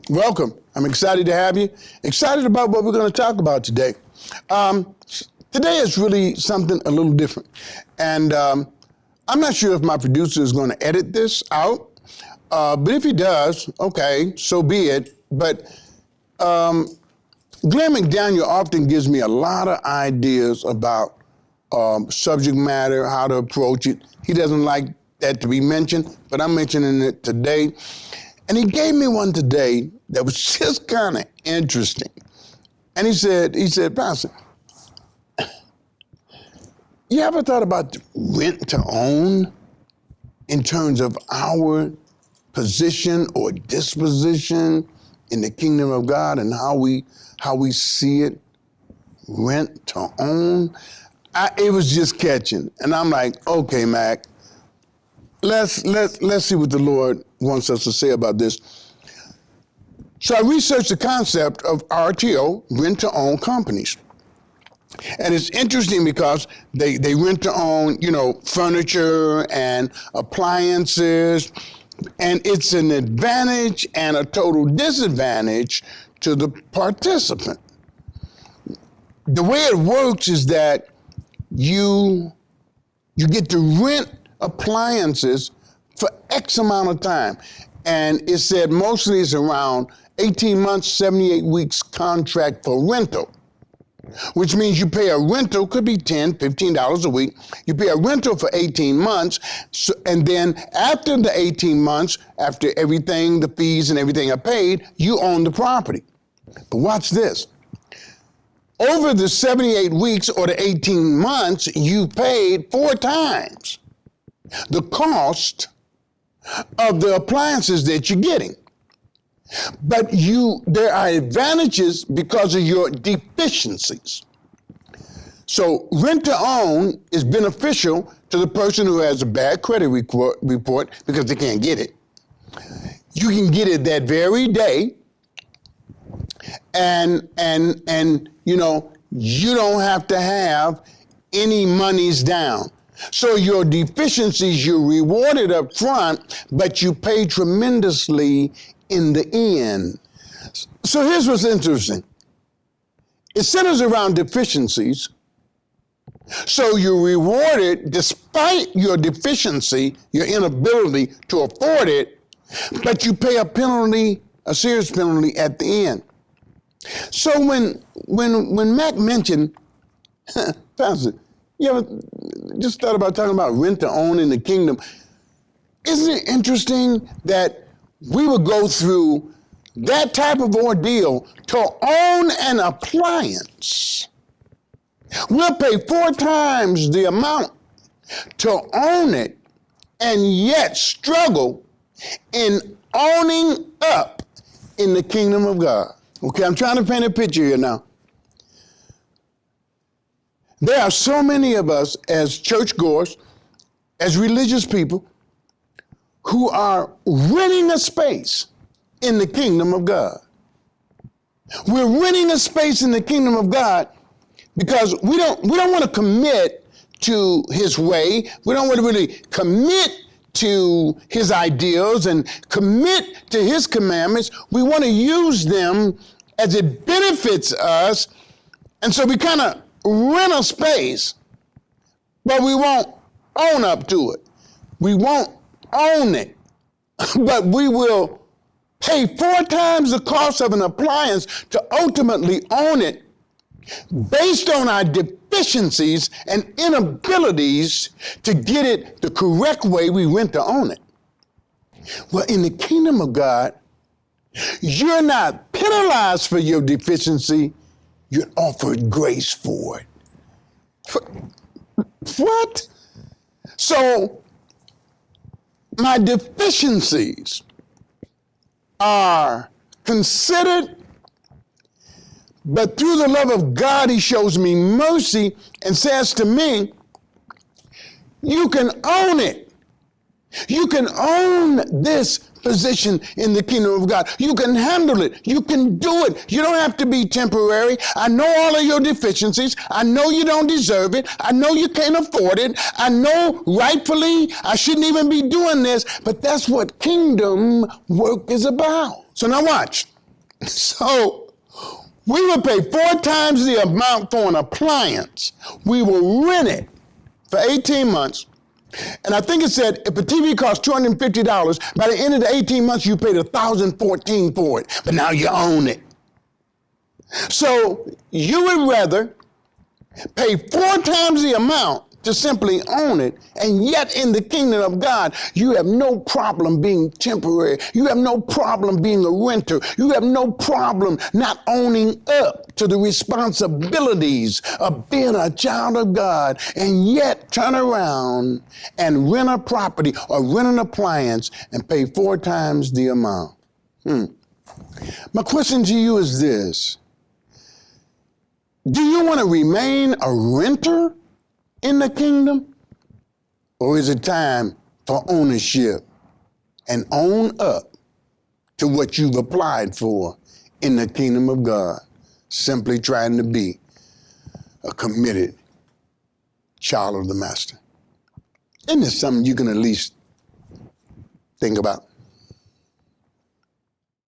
Welcome. I'm excited to have you. Excited about what we're going to talk about today. Today is really something a little different. And I'm not sure if my producer is going to edit this out. But if he does, okay, so be it. But Glenn McDaniel often gives me a lot of ideas about subject matter, how to approach it. He doesn't like that to be mentioned, but I'm mentioning it today. And he gave me one today that was just kind of interesting. And he said, Pastor, you ever thought about rent to own in terms of our position or disposition in the kingdom of God and how we see it, rent to own? It was just catching. And I'm like, okay, Mac, let's see what the Lord wants us to say about this. So I researched the concept of RTO, rent to own companies. And it's interesting because they rent to own, furniture and appliances, and it's an advantage and a total disadvantage to the participant. The way it works is that you get to rent appliances for X amount of time. And it said mostly it's around 18 months, 78 weeks contract for rental, which means you pay a rental, could be $10, $15 a week. You pay a rental for 18 months. And then after the 18 months, after everything, the fees and everything are paid, you own the property. But watch this. Over the 78 weeks or the 18 months, you paid 4 times the cost of the appliances that you're getting. But there are advantages because of your deficiencies. So rent to own is beneficial to the person who has a bad credit report because they can't get it. You can get it that very day, and you don't have to have any monies down. So your deficiencies, you're rewarded up front, but you pay tremendously in the end. So here's what's interesting. It centers around deficiencies. So you're rewarded despite your deficiency, your inability to afford it, but you pay a penalty, a serious penalty at the end. So when Mac mentioned, Pastor, you ever just thought about talking about rent to own in the kingdom? Isn't it interesting that we would go through that type of ordeal to own an appliance? We'll pay 4 times the amount to own it and yet struggle in owning up in the kingdom of God. Okay, I'm trying to paint a picture here now. There are so many of us as churchgoers, as religious people, who are renting a space in the kingdom of God. We're renting a space in the kingdom of God because we don't want to commit to his way. We don't want to really commit to his ideals and commit to his commandments. We want to use them as it benefits us. And so we kind of rent a space, but we won't own up to it. We won't own it, but we will pay 4 times the cost of an appliance to ultimately own it based on our deficiencies and inabilities to get it the correct way we rent to own it. Well, in the kingdom of God, you're not penalized for your deficiency, you're offered grace for it. What? So my deficiencies are considered, but through the love of God, he shows me mercy and says to me, you can own it. You can own this position in the kingdom of God. You can handle it. You can do it. You don't have to be temporary. I know all of your deficiencies. I know you don't deserve it. I know you can't afford it. I know rightfully I shouldn't even be doing this, but that's what kingdom work is about. So now watch. So we will pay 4 times the amount for an appliance. We will rent it for 18 months. And I think it said if a TV costs $250, by the end of the 18 months, you paid $1,014 for it. But now you own it. So you would rather pay 4 times the amount to simply own it, and yet in the kingdom of God, you have no problem being temporary. You have no problem being a renter. You have no problem not owning up to the responsibilities of being a child of God, and yet turn around and rent a property or rent an appliance and pay 4 times the amount. My question to you is this. Do you want to remain a renter in the kingdom? Or is it time for ownership and own up to what you've applied for in the kingdom of God? Simply trying to be a committed child of the master. Isn't this something you can at least think about?